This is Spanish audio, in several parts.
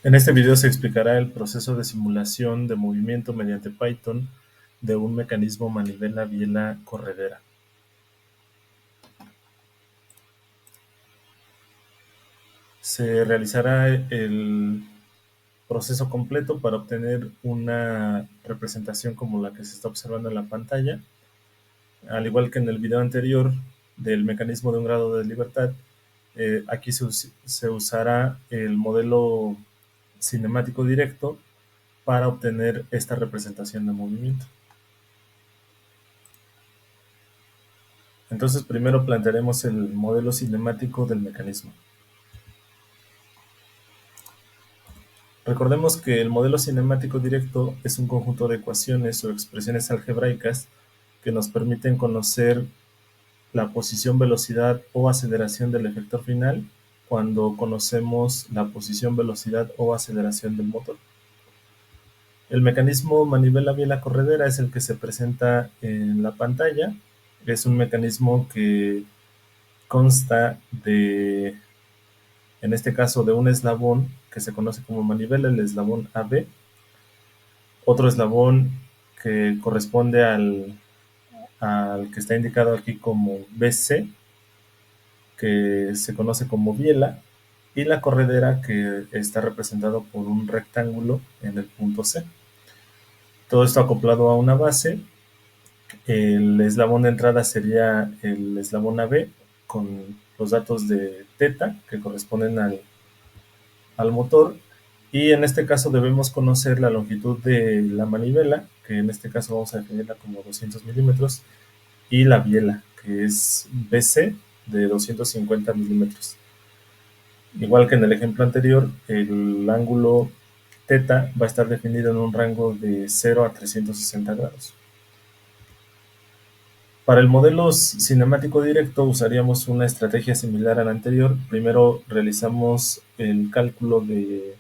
En este video se explicará el proceso de simulación de movimiento mediante Python de un mecanismo manivela-biela-corredera. Se realizará el proceso completo para obtener una representación como la que se está observando en la pantalla. Al igual que en el video anterior del mecanismo de un grado de libertad, aquí se usará el modelo cinemático directo para obtener esta representación de movimiento. Entonces primero plantearemos el modelo cinemático del mecanismo. Recordemos que el modelo cinemático directo es un conjunto de ecuaciones o expresiones algebraicas que nos permiten conocer la posición, velocidad o aceleración del efector final cuando conocemos la posición, velocidad o aceleración del motor. El mecanismo manivela-biela-corredera es el que se presenta en la pantalla. Es un mecanismo que consta de, en este caso, de un eslabón que se conoce como manivela, el eslabón AB, otro eslabón que corresponde al que está indicado aquí como BC, que se conoce como biela, y la corredera, que está representado por un rectángulo en el punto C. Todo esto acoplado a una base. El eslabón de entrada sería el eslabón AB con los datos de teta que corresponden al motor, y en este caso debemos conocer la longitud de la manivela, que en este caso vamos a definirla como 200 milímetros, y la biela, que es BC de 250 milímetros. Igual que en el ejemplo anterior, el ángulo teta va a estar definido en un rango de 0 a 360 grados. Para el modelo cinemático directo usaríamos una estrategia similar a la anterior. Primero realizamos el cálculo de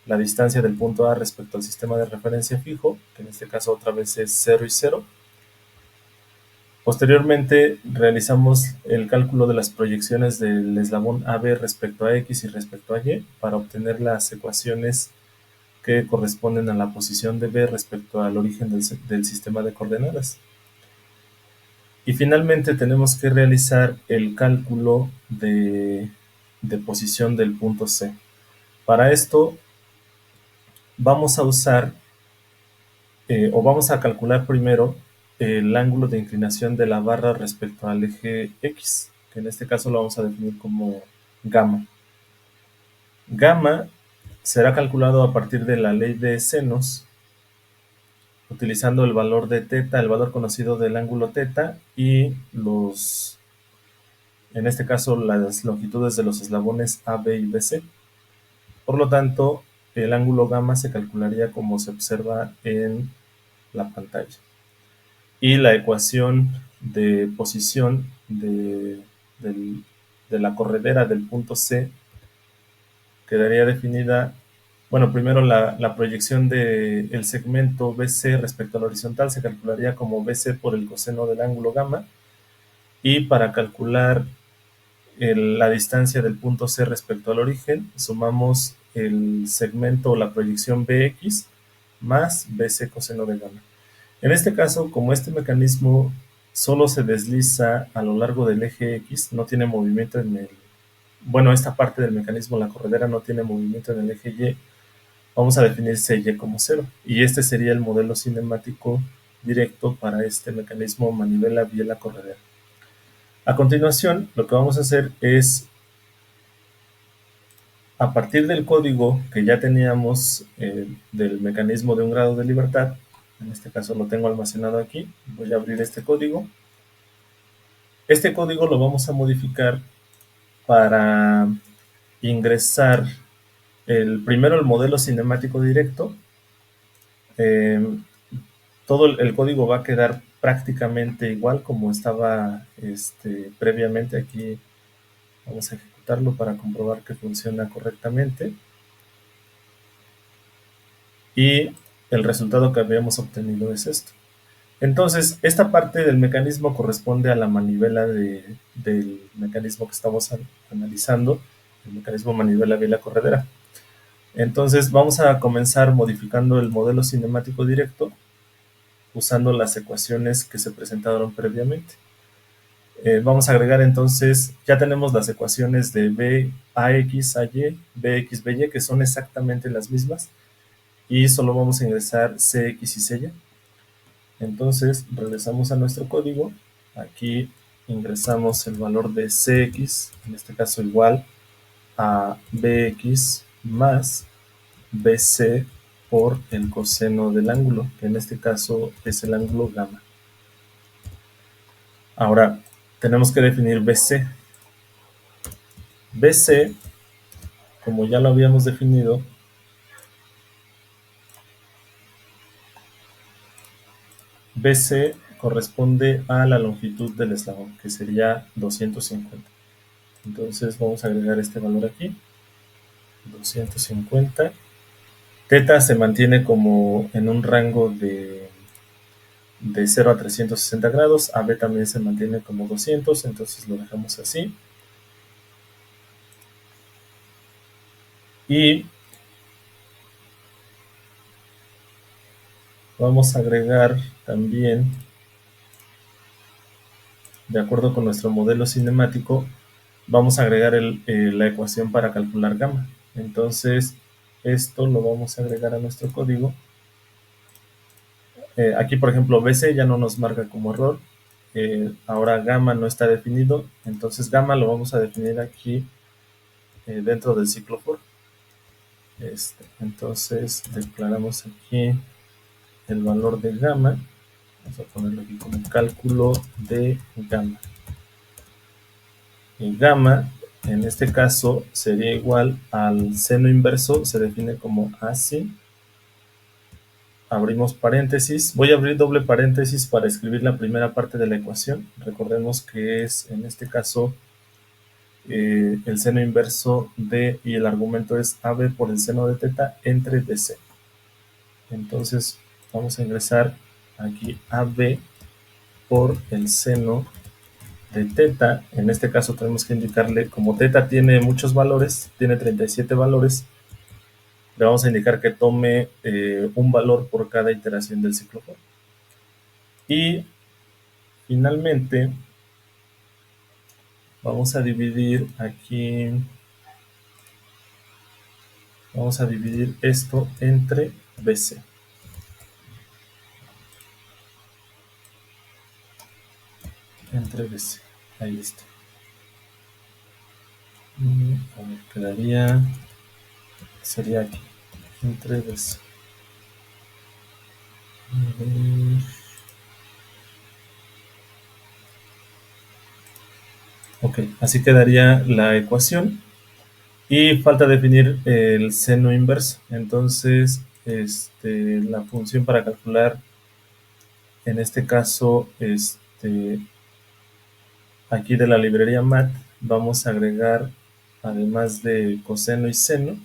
la distancia del punto A respecto al sistema de referencia fijo, que en este caso otra vez es 0 y 0. Posteriormente realizamos el cálculo de las proyecciones del eslabón AB respecto a X y respecto a Y para obtener las ecuaciones que corresponden a la posición de B respecto al origen del sistema de coordenadas. Y finalmente tenemos que realizar el cálculo de posición del punto C. Para esto vamos a usar o vamos a calcular primero el ángulo de inclinación de la barra respecto al eje X, que en este caso lo vamos a definir como gamma. Gamma será calculado a partir de la ley de senos, utilizando el valor de teta, el valor conocido del ángulo teta, y en este caso las longitudes de los eslabones AB y BC. Por lo tanto, el ángulo gamma se calcularía como se observa en la pantalla. Y la ecuación de posición de la corredera del punto C quedaría definida, bueno, primero la proyección del segmento BC respecto al horizontal se calcularía como BC por el coseno del ángulo gamma, y para calcular la distancia del punto C respecto al origen, sumamos el segmento o la proyección BX más BC coseno de gamma. En este caso, como este mecanismo solo se desliza a lo largo del eje X, no tiene movimiento esta parte del mecanismo, la corredera, no tiene movimiento en el eje Y, vamos a definir CY como 0. Y este sería el modelo cinemático directo para este mecanismo manivela-biela-corredera. A continuación, lo que vamos a hacer es, a partir del código que ya teníamos del mecanismo de un grado de libertad, en este caso lo tengo almacenado aquí, voy a abrir este código. Este código lo vamos a modificar para ingresar primero el modelo cinemático directo. Todo el código va a quedar prácticamente igual como estaba previamente. Aquí vamos a ejecutarlo para comprobar que funciona correctamente. Y el resultado que habíamos obtenido es esto. Entonces, esta parte del mecanismo corresponde a la manivela del mecanismo que estamos analizando, el mecanismo manivela-biela-corredera. Entonces vamos a comenzar modificando el modelo cinemático directo usando las ecuaciones que se presentaron previamente. Vamos a agregar entonces, ya tenemos las ecuaciones de b ax a y, bx, by, que son exactamente las mismas, y solo vamos a ingresar cx y cy. Entonces regresamos a nuestro código, aquí ingresamos el valor de cx, en este caso igual a bx más bc por el coseno del ángulo, que en este caso es el ángulo gamma. Ahora tenemos que definir bc. BC, como ya lo habíamos definido, BC corresponde a la longitud del eslabón, que sería 250. Entonces vamos a agregar este valor aquí, 250. Teta se mantiene como en un rango de 0 a 360 grados, AB también se mantiene como 200, entonces lo dejamos así. Y vamos a agregar también, de acuerdo con nuestro modelo cinemático, vamos a agregar la ecuación para calcular gamma. Entonces, esto lo vamos a agregar a nuestro código. Aquí, por ejemplo, BC ya no nos marca como error. Ahora gamma no está definido. Entonces, gamma lo vamos a definir aquí dentro del ciclo for. Entonces, declaramos aquí el valor de gamma. Vamos a ponerlo aquí como cálculo de gamma. Y gamma, en este caso, sería igual al seno inverso, se define como así. Abrimos paréntesis. Voy a abrir doble paréntesis para escribir la primera parte de la ecuación. Recordemos que es, en este caso, el seno inverso de, y el argumento es AB por el seno de teta entre BC. Entonces, vamos a ingresar aquí AB por el seno de teta. En este caso tenemos que indicarle, como teta tiene muchos valores, tiene 37 valores, le vamos a indicar que tome un valor por cada iteración del ciclo for. Y finalmente vamos a dividir aquí, vamos a dividir esto entre BC. Entre BC, ahí está. A ver, quedaría, sería aquí, entre BC. A ver. Ok, así quedaría la ecuación. Y falta definir el seno inverso. Entonces, la función para calcular, en este caso, aquí de la librería mat, vamos a agregar, además de coseno y seno,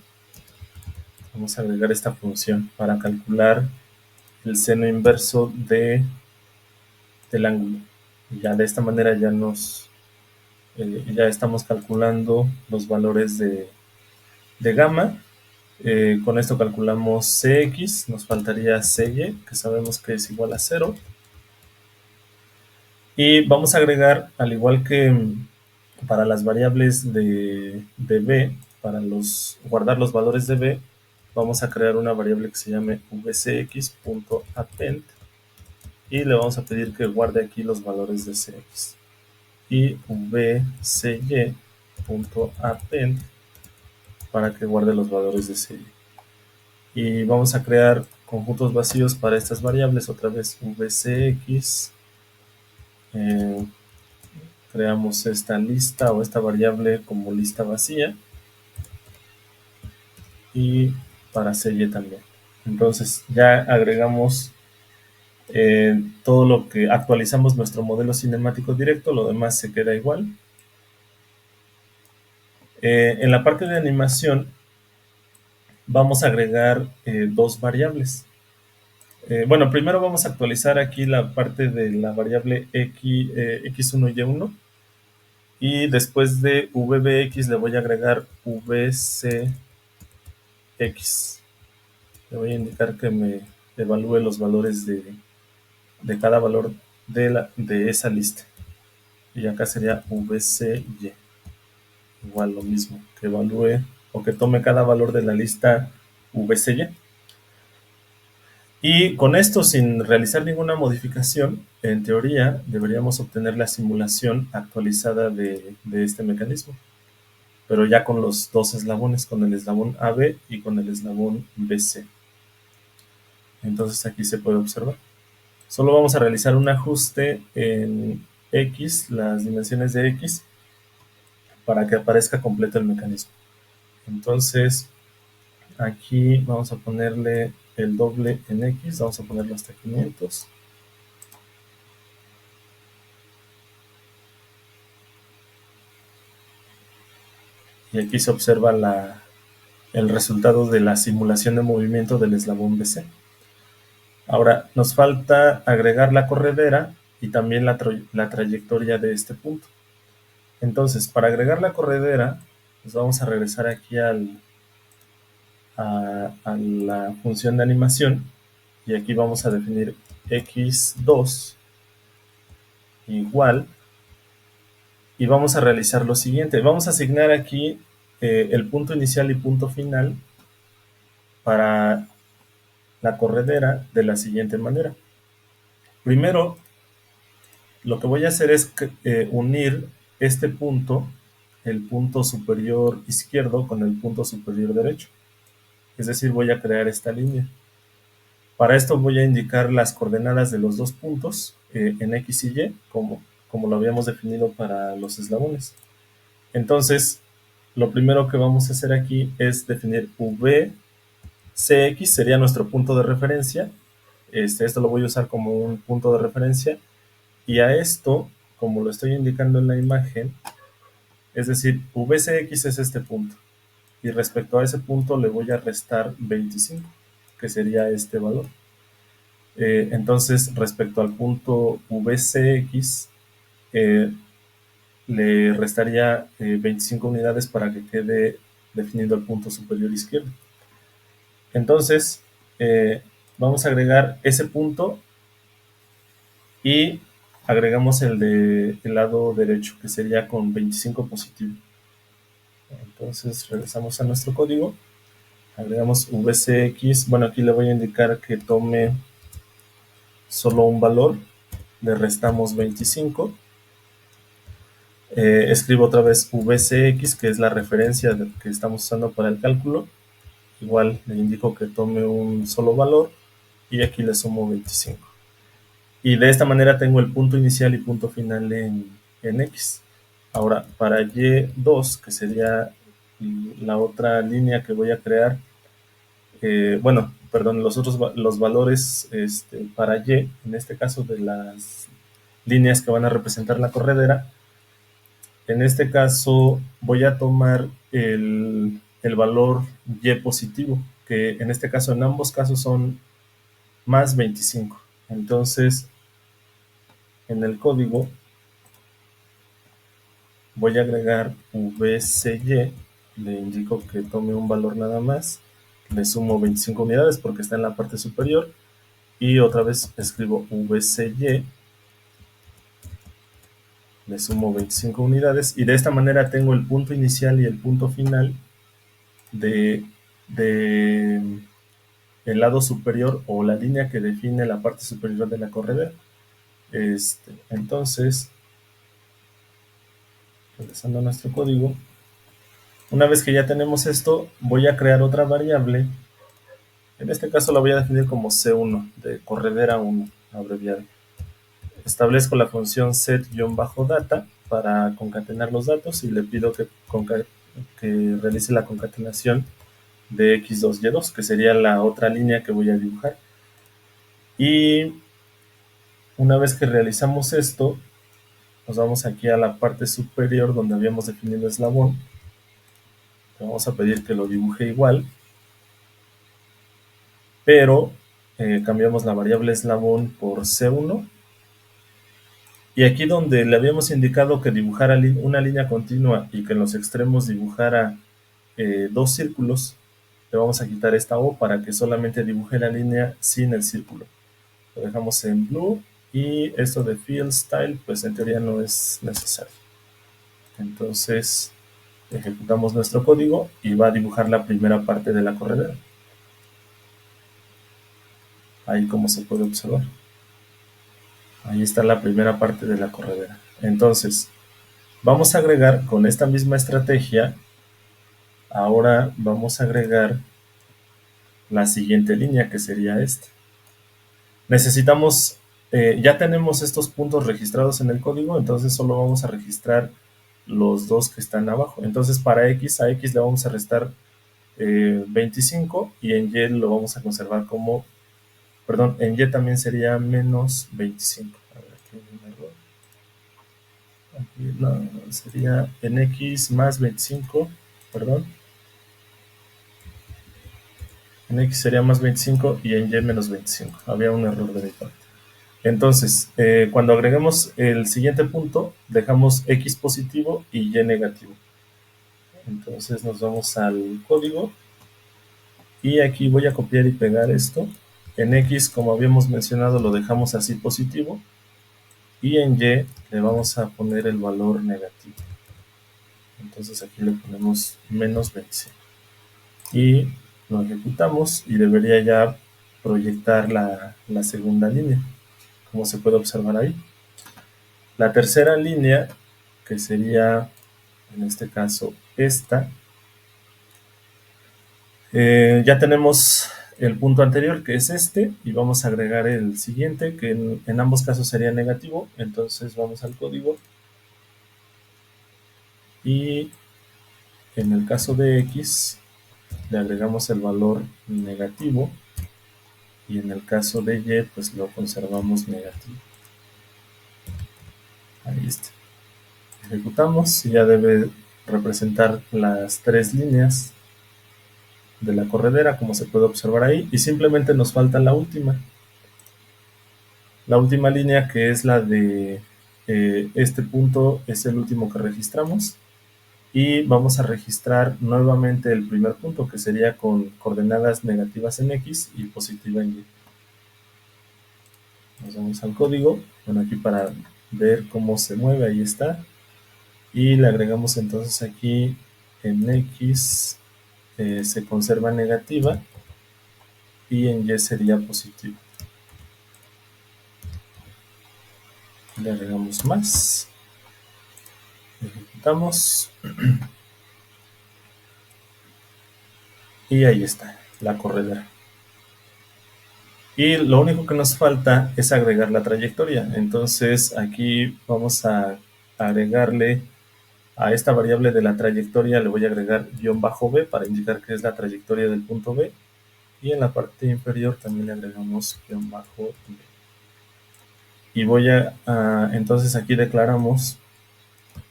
vamos a agregar esta función para calcular el seno inverso del ángulo. Y ya de esta manera ya estamos calculando los valores de gamma. Con esto calculamos Cx, nos faltaría Cy, que sabemos que es igual a 0. Y vamos a agregar, al igual que para las variables de b, para guardar los valores de b, vamos a crear una variable que se llame vcx.append y le vamos a pedir que guarde aquí los valores de cx. Y vcy.append para que guarde los valores de cy. Y vamos a crear conjuntos vacíos para estas variables, otra vez vcx, creamos esta lista o esta variable como lista vacía, y para cy también. Entonces ya agregamos todo lo que actualizamos nuestro modelo cinemático directo, lo demás se queda igual. En la parte de animación vamos a agregar dos variables. Bueno, primero vamos a actualizar aquí la parte de la variable x1 y y1, y después de vbx le voy a agregar vcy X. Le voy a indicar que me evalúe los valores de cada valor de esa lista. Y acá sería VCY. Igual lo mismo, que evalúe o que tome cada valor de la lista VCY. Y con esto, sin realizar ninguna modificación, en teoría deberíamos obtener la simulación actualizada de este mecanismo, pero ya con los dos eslabones, con el eslabón AB y con el eslabón BC. Entonces aquí se puede observar. Solo vamos a realizar un ajuste en X, las dimensiones de X, para que aparezca completo el mecanismo. Entonces, aquí vamos a ponerle el doble en X, vamos a ponerlo hasta 500. Y aquí se observa el resultado de la simulación de movimiento del eslabón BC. Ahora, nos falta agregar la corredera y también la trayectoria de este punto. Entonces, para agregar la corredera, pues vamos a regresar aquí a la función de animación y aquí vamos a definir x2 igual, y vamos a realizar lo siguiente. Vamos a asignar aquí el punto inicial y punto final para la corredera de la siguiente manera. Primero, lo que voy a hacer es unir este punto, el punto superior izquierdo, con el punto superior derecho. Es decir, voy a crear esta línea. Para esto voy a indicar las coordenadas de los dos puntos en X y Y, como lo habíamos definido para los eslabones. Entonces, lo primero que vamos a hacer aquí es definir VCX, sería nuestro punto de referencia. Esto lo voy a usar como un punto de referencia. Y a esto, como lo estoy indicando en la imagen, es decir, VCX es este punto. Y respecto a ese punto le voy a restar 25, que sería este valor. Entonces, respecto al punto VCX, le restaría 25 unidades para que quede definido el punto superior izquierdo. Entonces, vamos a agregar ese punto y agregamos el del lado derecho, que sería con 25 positivo. Entonces, regresamos a nuestro código, agregamos VCX. Bueno, aquí le voy a indicar que tome solo un valor, le restamos 25. Escribo otra vez VCX, que es la referencia que estamos usando para el cálculo. Igual le indico que tome un solo valor y aquí le sumo 25. Y de esta manera tengo el punto inicial y punto final en X. Ahora, para Y2, que sería la otra línea que voy a crear, los valores para Y, en este caso de las líneas que van a representar la corredera, en este caso voy a tomar el valor Y positivo, que en este caso, en ambos casos son más 25. Entonces, en el código voy a agregar VCY, le indico que tome un valor nada más, le sumo 25 unidades porque está en la parte superior, y otra vez escribo VCY, le sumo 25 unidades, y de esta manera tengo el punto inicial y el punto final de el lado superior, o la línea que define la parte superior de la corredera. Entonces, regresando a nuestro código, una vez que ya tenemos esto, voy a crear otra variable. En este caso la voy a definir como C1, de corredera 1, abreviado. Establezco la función set-data para concatenar los datos y le pido que realice la concatenación de x2, y2, que sería la otra línea que voy a dibujar. Y una vez que realizamos esto, nos vamos aquí a la parte superior donde habíamos definido eslabón. Vamos a pedir que lo dibuje igual, pero cambiamos la variable eslabón por C1. Y aquí donde le habíamos indicado que dibujara una línea continua y que en los extremos dibujara dos círculos, le vamos a quitar esta O para que solamente dibuje la línea sin el círculo. Lo dejamos en blue y esto de fill style pues en teoría no es necesario. Entonces ejecutamos nuestro código y va a dibujar la primera parte de la corredera. Ahí como se puede observar. Ahí está la primera parte de la corredera. Entonces, vamos a agregar con esta misma estrategia, ahora vamos a agregar la siguiente línea que sería esta. Necesitamos, ya tenemos estos puntos registrados en el código, entonces solo vamos a registrar los dos que están abajo. Entonces para X, a X le vamos a restar 25 y en Y lo vamos a conservar como, perdón, en Y también sería menos 25. A ver, aquí hay un error. Aquí no, sería en X más 25, perdón. En X sería más 25 y en Y menos 25. Había un error de mi parte. Entonces, cuando agreguemos el siguiente punto, dejamos X positivo y Y negativo. Entonces nos vamos al código y aquí voy a copiar y pegar esto. En X, como habíamos mencionado, lo dejamos así positivo y en Y le vamos a poner el valor negativo. Entonces aquí le ponemos menos 25 y lo ejecutamos y debería ya proyectar la segunda línea, como se puede observar ahí. La tercera línea, que sería en este caso esta, ya tenemos el punto anterior que es este y vamos a agregar el siguiente que en ambos casos sería negativo. Entonces vamos al código y en el caso de X le agregamos el valor negativo y en el caso de Y pues lo conservamos negativo. Ahí está. Ejecutamos y ya debe representar las tres líneas de la corredera, como se puede observar ahí, y simplemente nos falta la última línea, que es la de este punto, es el último que registramos, y vamos a registrar nuevamente el primer punto, que sería con coordenadas negativas en X y positiva en Y. Nos vamos al código, bueno, aquí para ver cómo se mueve, ahí está, y le agregamos entonces aquí en X se conserva negativa y en Y sería positivo. Le agregamos más, ejecutamos y ahí está la corredera. Y lo único que nos falta es agregar la trayectoria. Entonces aquí vamos a agregarle a esta variable de la trayectoria, le voy a agregar -b para indicar que es la trayectoria del punto B. Y en la parte inferior también le agregamos -b. Y entonces aquí declaramos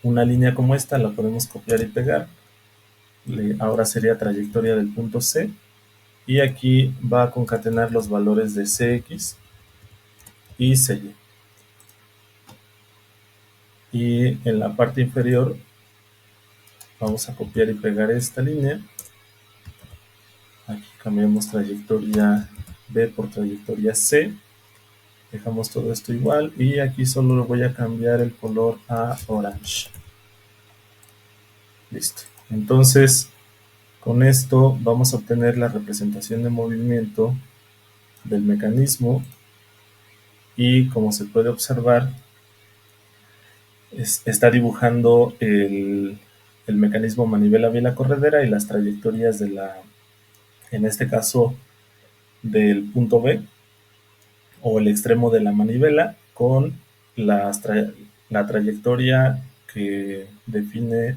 una línea como esta, la podemos copiar y pegar. Ahora sería trayectoria del punto C. Y aquí va a concatenar los valores de Cx y Cy. Y en la parte inferior vamos a copiar y pegar esta línea. Aquí cambiamos trayectoria B por trayectoria C. Dejamos todo esto igual y aquí solo le voy a cambiar el color a orange. Listo. Entonces, con esto vamos a obtener la representación de movimiento del mecanismo y como se puede observar, está dibujando el mecanismo manivela bien la corredera y las trayectorias en este caso, del punto B o el extremo de la manivela con la trayectoria que define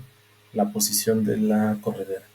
la posición de la corredera.